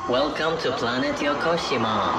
Welcome to planet Yokoshima.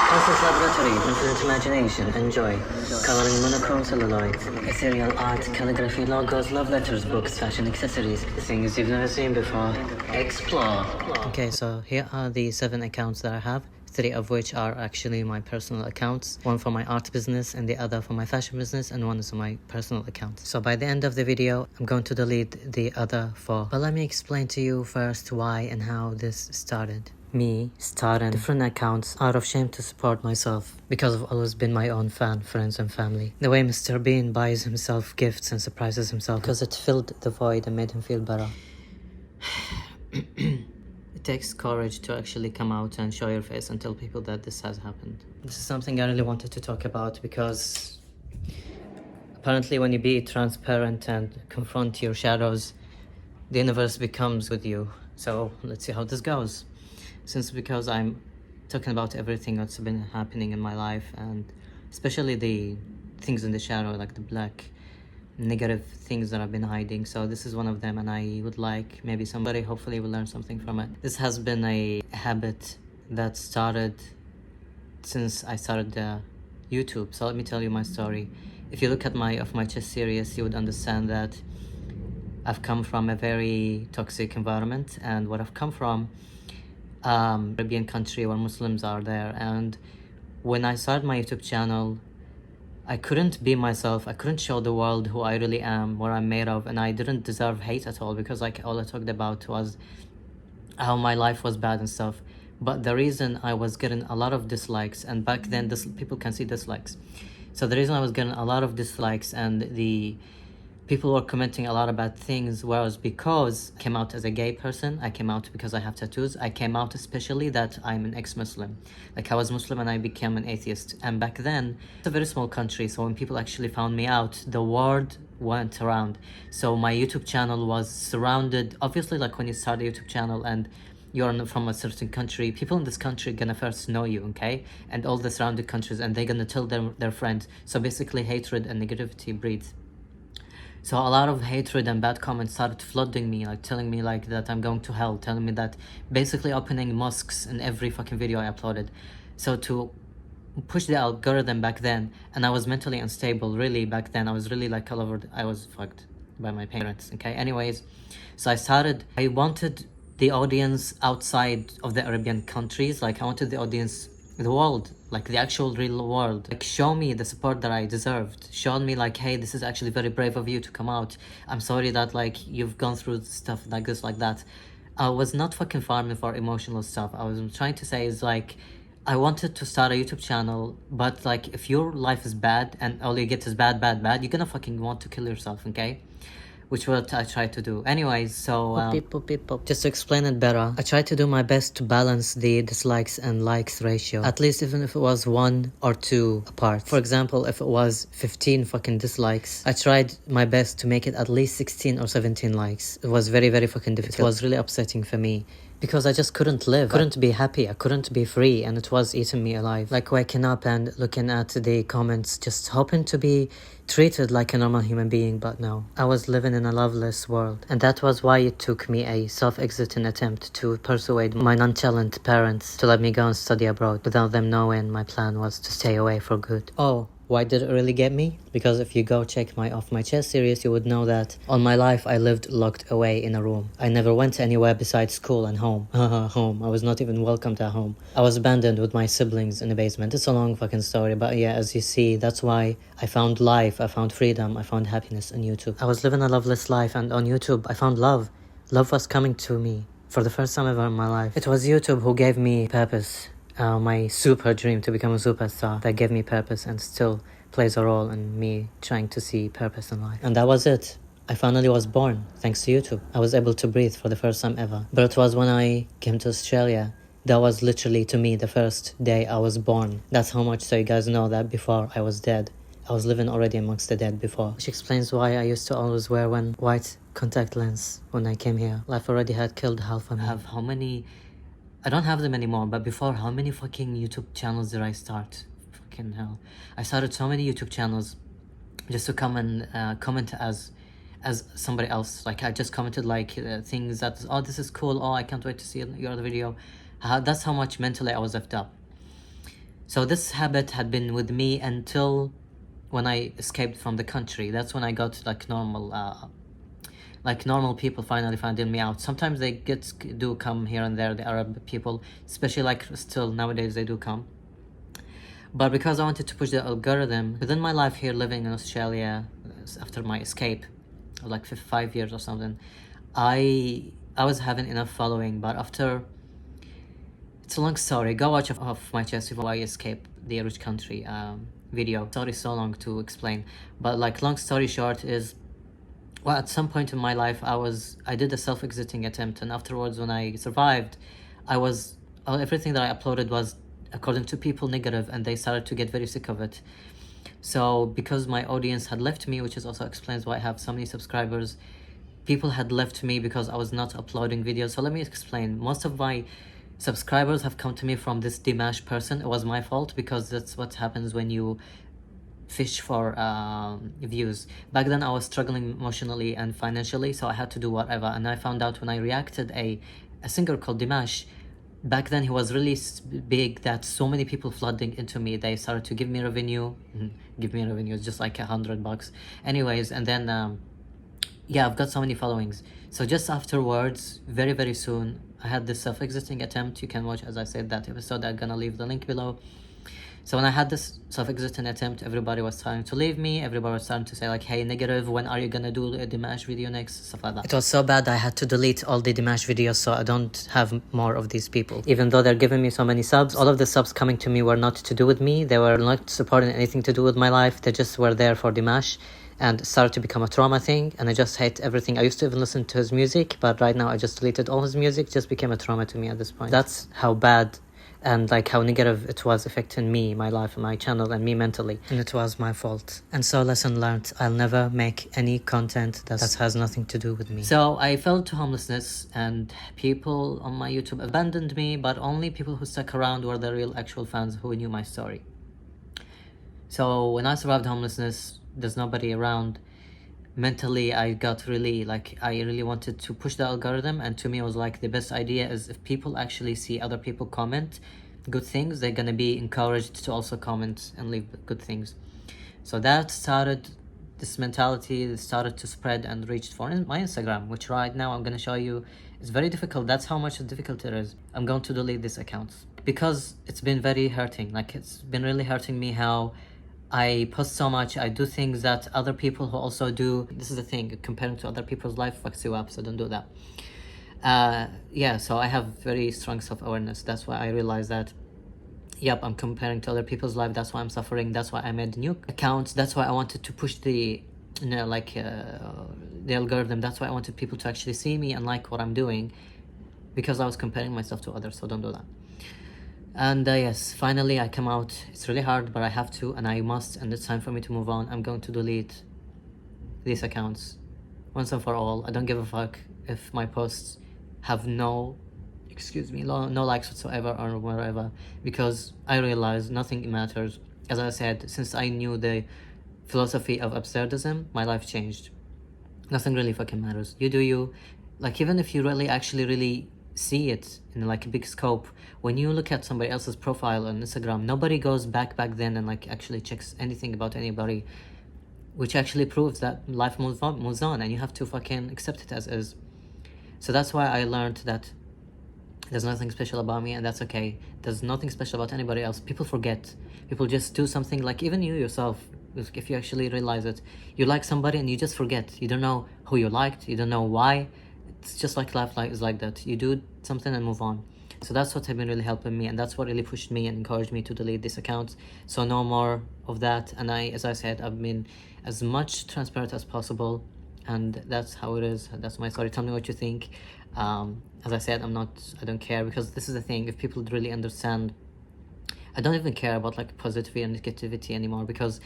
Conscious laboratory, infinite imagination, enjoy. Coloring monochrome celluloid, ethereal art, calligraphy, logos, love letters, books, fashion accessories, things you've never seen before. Explore. Okay, so here are the 7 accounts that I have. 3 of which are actually my personal accounts, 1 for my art business and the other for my fashion business, and 1 is my personal account. So by the end of the video, I'm going to delete the other 4. But let me explain to you first why and how this started. Me starting different accounts out of shame to support myself, because I've always been my own fan, friends and family. The way Mr. Bean buys himself gifts and surprises himself, because it filled the void and made him feel better. It takes courage to actually come out and show your face and tell people that this has happened. This is something I really wanted to talk about because apparently when you be transparent and confront your shadows, the universe becomes with you. So let's see how this goes. Because I'm talking about everything that's been happening in my life, and especially the things in the shadow, like the black negative things that I've been hiding. So this is one of them, and I would like maybe somebody hopefully will learn something from it. This has been a habit that started since I started YouTube. So let me tell you my story. If you look at my Off My Chest series, you would understand that I've come from a very toxic environment, and what I've come from Caribbean country where Muslims are there. And when I started my YouTube channel, I couldn't be myself. I couldn't show the world who I really am, what I'm made of, and I didn't deserve hate at all, because like all I talked about was how my life was bad and stuff. But the reason I was getting a lot of dislikes, and back then people can see dislikes, so the reason I was getting a lot of dislikes and the people were commenting a lot of bad things was because I came out as a gay person. I came out because I have tattoos. I came out especially that I'm an ex-Muslim. Like I was Muslim and I became an atheist. And back then, it's a very small country. So when people actually found me out, the word went around. So my YouTube channel was surrounded, obviously like when you start a YouTube channel and you're from a certain country, people in this country are gonna first know you, okay? And all the surrounding countries, and they're gonna tell their friends. So basically hatred and negativity breeds. So a lot of hatred and bad comments started flooding me, like telling me like that I'm going to hell, telling me that, basically opening mosques in every fucking video I uploaded. So to push the algorithm back then, and I was mentally unstable, really, back then. I was really like all over, I was fucked by my parents, okay? Anyways, so I wanted the audience outside of the Arabian countries, like I wanted the audience, the world, like the actual real world, like show me the support that I deserved, showed me like, hey, this is actually very brave of you to come out. I'm sorry that like you've gone through stuff like this, like that. I was not fucking farming for emotional stuff. I was trying to say is like, I wanted to start a YouTube channel, but like if your life is bad and all you get is bad, you're gonna fucking want to kill yourself, okay? Which what I tried to do. Anyways, so just to explain it better, I tried to do my best to balance the dislikes and likes ratio, at least even if it was 1 or 2 apart. For example, if it was 15 fucking dislikes, I tried my best to make it at least 16 or 17 likes. It was very, very fucking difficult. It was really upsetting for me, because I just couldn't live, couldn't be happy, I couldn't be free, and it was eating me alive. Like waking up and looking at the comments, just hoping to be treated like a normal human being, but no. I was living in a loveless world, and that was why it took me a self-exiting attempt to persuade my nonchalant parents to let me go and study abroad, without them knowing my plan was to stay away for good. Oh, why did it really get me? Because if you go check my Off My Chest series, you would know that all my life I lived locked away in a room. I never went anywhere besides school and home. Home. I was not even welcomed at home. I was abandoned with my siblings in the basement. It's a long fucking story, but yeah, as you see, that's why I found life, I found freedom, I found happiness on YouTube. I was living a loveless life, and on YouTube I found love. Love was coming to me for the first time ever in my life. It was YouTube who gave me purpose. My super dream to become a superstar, that gave me purpose and still plays a role in me trying to see purpose in life. And that was it. I finally was born thanks to YouTube. I was able to breathe for the first time ever. But it was when I came to Australia, that was literally to me the first day I was born. That's how much, so you guys know that before I was dead. I was living already amongst the dead before. Which explains why I used to always wear one white contact lens when I came here. Life already had killed half of me. How many? I don't have them anymore, but before, how many fucking YouTube channels did I start? Fucking hell. I started so many YouTube channels just to come and comment as as somebody else. Like I just commented like things that, oh, this is cool, oh, I can't wait to see your other video. That's how much mentally I was left up. So this habit had been with me until when I escaped from the country. That's when I got like normal people finally finding me out. Sometimes they do come here and there, the Arab people, especially like still nowadays they do come. But because I wanted to push the algorithm within my life here living in Australia after my escape of like 5 years or something, I was having enough following. But after, it's a long story, go watch off my chest before I escape the rich country video. Sorry, so long to explain, but like long story short is, well, at some point in my life I did a self-exiting attempt, and afterwards when I survived, everything that I uploaded was, according to people, negative, and they started to get very sick of it. So because my audience had left me, which is also explains why I have so many subscribers, people had left me because I was not uploading videos. So let me explain. Most of my subscribers have come to me from this Dimash person. It was my fault, because that's what happens when you fish for views. Back then I was struggling emotionally and financially, so I had to do whatever. And I found out when I reacted a singer called Dimash. Back then he was really big, that so many people flooding into me. They started to give me revenue. Give me revenue, it's just like $100. Anyways, and then yeah, I've got so many followings. So just afterwards, very, very soon, I had this self-exiting attempt. You can watch, as I said, that episode. I'm gonna leave the link below. So when I had this self-exiting attempt, everybody was starting to leave me. Everybody was starting to say like, hey, negative, when are you gonna do a Dimash video next? Stuff like that. It was so bad I had to delete all the Dimash videos so I don't have more of these people. Even though they're giving me so many subs, all of the subs coming to me were not to do with me. They were not supporting anything to do with my life. They just were there for Dimash, and it started to become a trauma thing, and I just hate everything. I used to even listen to his music, but right now I just deleted all his music. Just became a trauma to me at this point. That's how bad and like how negative it was affecting me, my life, and my channel, and me mentally. And it was my fault. And so, lesson learned, I'll never make any content that has nothing to do with me. So I fell to homelessness, and people on my YouTube abandoned me, but only people who stuck around were the real actual fans who knew my story. So when I survived homelessness, there's nobody around. Mentally, I got really, like, I really wanted to push the algorithm, and to me it was like the best idea is if people actually see other people comment good things, they're gonna be encouraged to also comment and leave good things. So that started, this mentality started to spread and reached for my Instagram, which right now I'm gonna show you is very difficult. That's how much difficult it is. I'm going to delete this account because it's been very hurting. Like, it's been really hurting me how I post so much, I do things that other people who also do. This is the thing, comparing to other people's life fucks you up, so don't do that. Yeah, so I have very strong self-awareness. That's why I realized that, yep, I'm comparing to other people's life. That's why I'm suffering. That's why I made new accounts. That's why I wanted to push the, you know, like the algorithm. That's why I wanted people to actually see me and like what I'm doing, because I was comparing myself to others, so don't do that. And yes, finally I come out. It's really hard, but I have to, and I must, and it's time for me to move on. I'm going to delete these accounts once and for all. I don't give a fuck if my posts have no likes whatsoever or wherever, because I realize nothing matters. As I said, since I knew the philosophy of absurdism, my life changed. Nothing really fucking matters. You do you. Like, even if you really see it in like a big scope, when you look at somebody else's profile on Instagram, nobody goes back then and like actually checks anything about anybody, which actually proves that life moves on, and you have to fucking accept it as is. So that's why I learned that there's nothing special about me, and that's okay. There's nothing special about anybody else. People forget. People just do something, like even you yourself, if you actually realize it, you like somebody and you just forget. You don't know who you liked, you don't know why. It's just like life is like that. You do something and move on. So that's what has been really helping me, and that's what really pushed me and encouraged me to delete this account. So no more of that. And as I said, I've been as much transparent as possible, and that's how it is. That's my story. Tell me what you think. As I said, I don't care, because this is the thing. If people really understand, I don't even care about like positivity and negativity anymore, because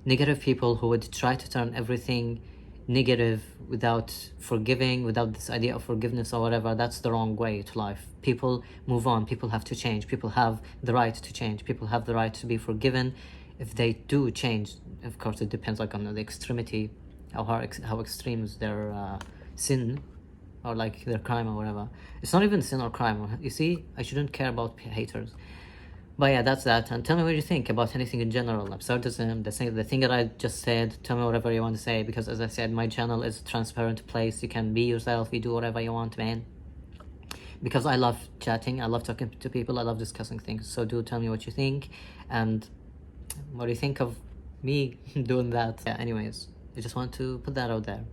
negative people who would try to turn everything negative without forgiving, without this idea of forgiveness or whatever, that's the wrong way to life. People move on. People have to change. People have the right to change. People have the right to be forgiven if they do change. Of course, it depends like on the extremity how extreme is their sin, or like their crime or whatever. It's not even sin or crime. You see, I shouldn't care about haters. But yeah, that's that. And tell me what you think about anything in general, absurdism, the thing that I just said. Tell me whatever you want to say, because as I said, my channel is a transparent place. You can be yourself, you do whatever you want, man. Because I love chatting, I love talking to people, I love discussing things. So do tell me what you think, and what do you think of me doing that. Yeah, anyways, I just want to put that out there.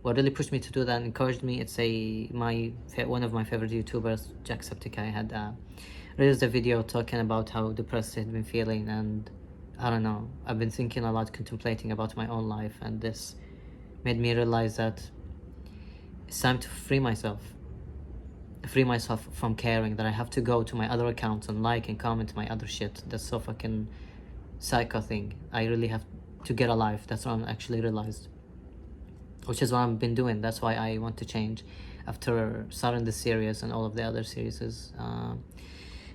What really pushed me to do that and encouraged me, it's one of my favorite YouTubers, Jacksepticeye, had released a video talking about how depressed he'd been feeling, and I don't know, I've been thinking a lot, contemplating about my own life, and this made me realize that it's time to free myself from caring, that I have to go to my other accounts and like and comment my other shit. That's so fucking psycho thing. I really have to get a life. That's what I actually realized, which is what I've been doing. That's why I want to change after starting this series and all of the other series.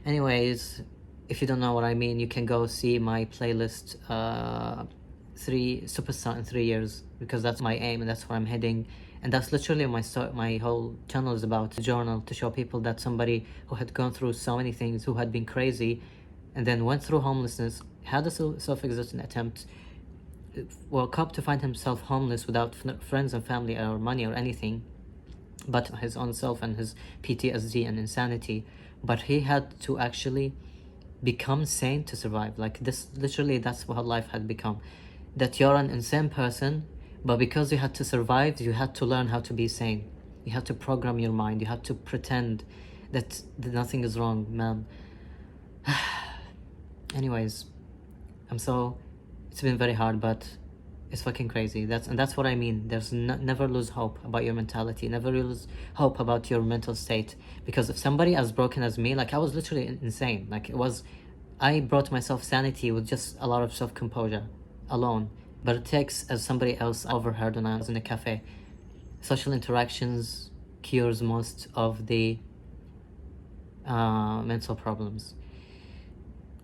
Anyways, if you don't know what I mean, you can go see my playlist, 3 Superstar in 3 years, because that's my aim and that's where I'm heading. And that's literally my whole channel is about, a journal to show people that somebody who had gone through so many things, who had been crazy, and then went through homelessness, had a self-existent attempt, woke up to find himself homeless without friends and family or money or anything, but his own self and his PTSD and insanity. But he had to actually become sane to survive. Like this, literally, that's what life had become. That you're an insane person, but because you had to survive, you had to learn how to be sane. You had to program your mind. You had to pretend that nothing is wrong, man. Anyways, it's been very hard, but it's fucking crazy. That's what I mean. There's never lose hope about your mentality. Never lose hope about your mental state. Because if somebody as broken as me, like I was literally insane. Like I brought myself sanity with just a lot of self-composure alone. But it takes, as somebody else overheard when I was in a cafe, social interactions cures most of the mental problems,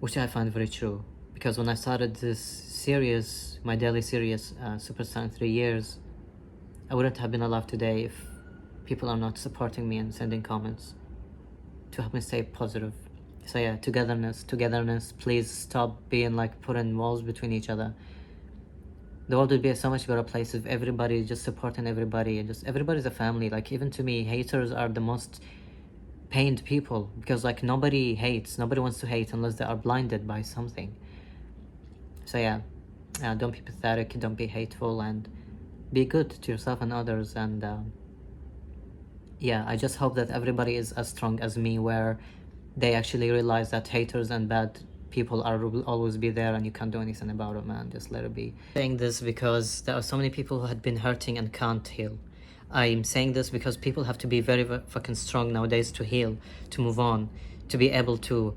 which I find very true. Because when I started this series, my daily series, Superstar in 3 years, I wouldn't have been alive today if people are not supporting me and sending comments to help me stay positive. So yeah, togetherness, please stop being like putting walls between each other. The world would be a so much better place if everybody just supporting everybody, and just everybody's a family. Like even to me, haters are the most pained people, because like nobody wants to hate unless they are blinded by something. So yeah, don't be pathetic, don't be hateful, and be good to yourself and others. And yeah, I just hope that everybody is as strong as me, where they actually realize that haters and bad people will always be there, and you can't do anything about it, man. Just let it be. I'm saying this because there are so many people who had been hurting and can't heal. I'm saying this because people have to be very fucking strong nowadays to heal, to move on, to be able to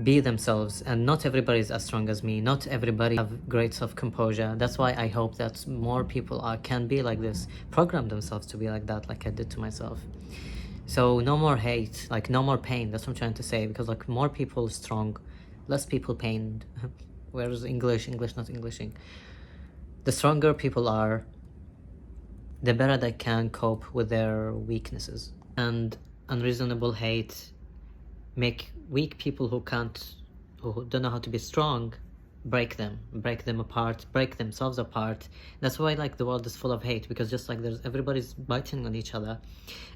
be themselves. And not everybody is as strong as me. Not everybody have great self-composure. That's why I hope that more people can be like this, program themselves to be like that, like I did to myself. So no more hate, like no more pain. That's what I'm trying to say, because like more people strong, less people pained. Where's English not Englishing. The stronger people are, the better they can cope with their weaknesses. And unreasonable hate make weak people who don't know how to be strong, break them apart, break themselves apart. That's why like the world is full of hate, because just like everybody's biting on each other,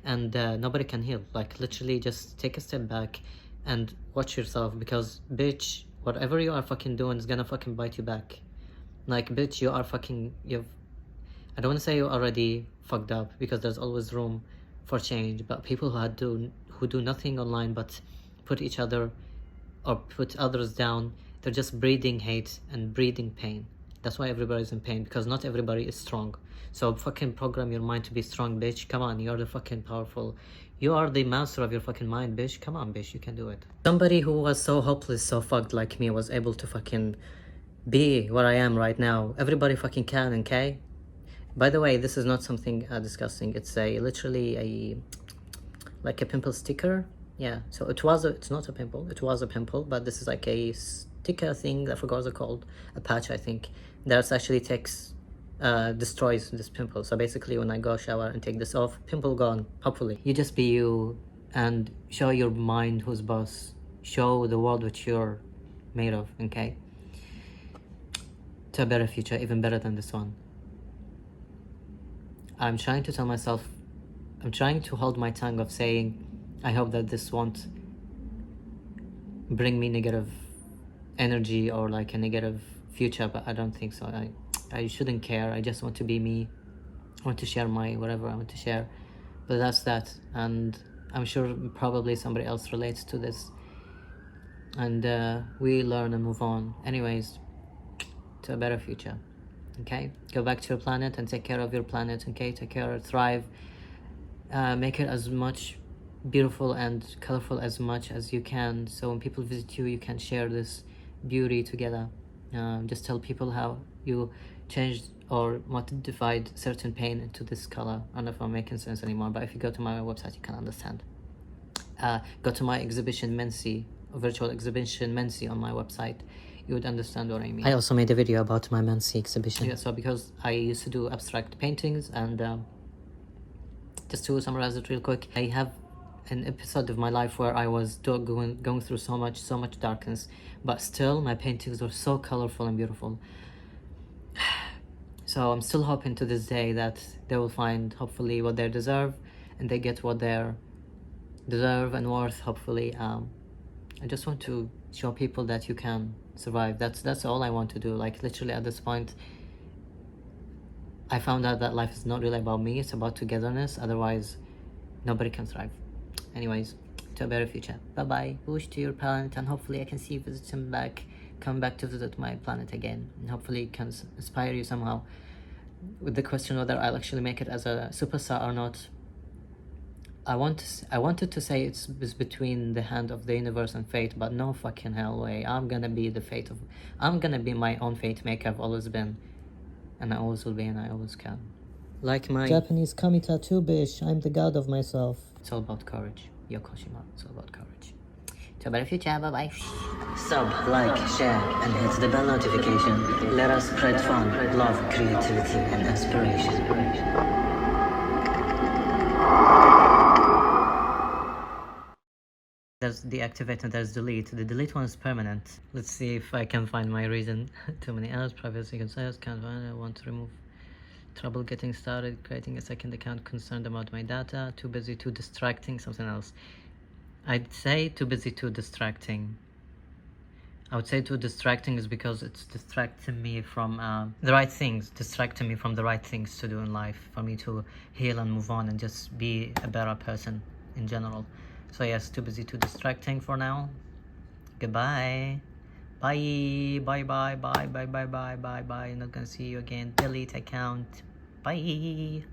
and nobody can heal. Like literally just take a step back and watch yourself, because bitch, whatever you are fucking doing is gonna fucking bite you back. Like bitch, I don't want to say you're already fucked up, because there's always room for change. But people who do nothing online but put each other or put others down, they're just breeding hate and breeding pain. That's why everybody's in pain, because not everybody is strong. So fucking program your mind to be strong, bitch. Come on, you're the fucking powerful. You are the master of your fucking mind, bitch. Come on, bitch, you can do it. Somebody who was so hopeless, so fucked like me was able to fucking be what I am right now. Everybody fucking can, okay? By the way, this is not something disgusting. It's literally like a pimple sticker. Yeah, so it's not a pimple. It was a pimple, but this is like a sticker thing. I forgot what it's called. A patch, I think. That actually takes destroys this pimple. So basically when I go shower and take this off, pimple gone, hopefully. You just be you and show your mind who's boss. Show the world what you're made of, okay? To a better future, even better than this one. I'm trying to tell myself, I'm trying to hold my tongue of saying, I hope that this won't bring me negative energy or like a negative future, but I don't think so. I shouldn't care. I just want to be me. I want to share my whatever I want to share, but that's that. And I'm sure probably somebody else relates to this, and we learn and move on anyways to a better future. Okay, go back to your planet and take care of your planet. Okay, take care, thrive, make it as much beautiful and colorful as much as you can, so when people visit you, you can share this beauty together. Just tell people how you changed or modified certain pain into this color. I don't know if I'm making sense anymore, but if you go to my website, you can understand. Go to my exhibition Mensi, virtual exhibition Mensi on my website. You would understand what I mean. I also made a video about my Mensi exhibition. Yeah, so because I used to do abstract paintings, and just to summarize it real quick, I have an episode of my life where I was going through so much darkness, but still my paintings were so colorful and beautiful. So I'm still hoping to this day that they will find hopefully what they deserve, and they get what they deserve and worth, hopefully. I just want to show people that you can survive. That's all I want to do. Like literally at this point, I found out that life is not really about me, it's about togetherness. Otherwise nobody can thrive. Anyways, to a better future. Bye bye. Wish to your planet, and hopefully I can see you come back to visit my planet again, and hopefully it can inspire you somehow with the question whether I'll actually make it as a superstar or not. I wanted to say it's between the hand of the universe and fate, but no fucking hell way. I'm gonna be my own fate maker. I've always been, and I always will be, and I always can. Like my Japanese kami tattoo, bitch. I'm the god of myself. It's all about courage. Yokoshima. It's all about courage. To a better future. Bye bye. Sub, like, share, and hit the bell notification. Let us spread fun, love, creativity, and inspiration. There's deactivate and there's delete. The delete one is permanent. Let's see if I can find my reason. Too many ads, privacy concerns, can't find. I want to remove. Trouble getting started, creating a second account, concerned about my data, too busy, too distracting, something else. I'd say too busy, too distracting. I would say too distracting is because it's distracting me from the right things, distracting me from the right things to do in life, for me to heal and move on and just be a better person in general. So yes, too busy, too distracting for now. Goodbye. Bye. Bye. Not gonna see you again. Delete account. Bye.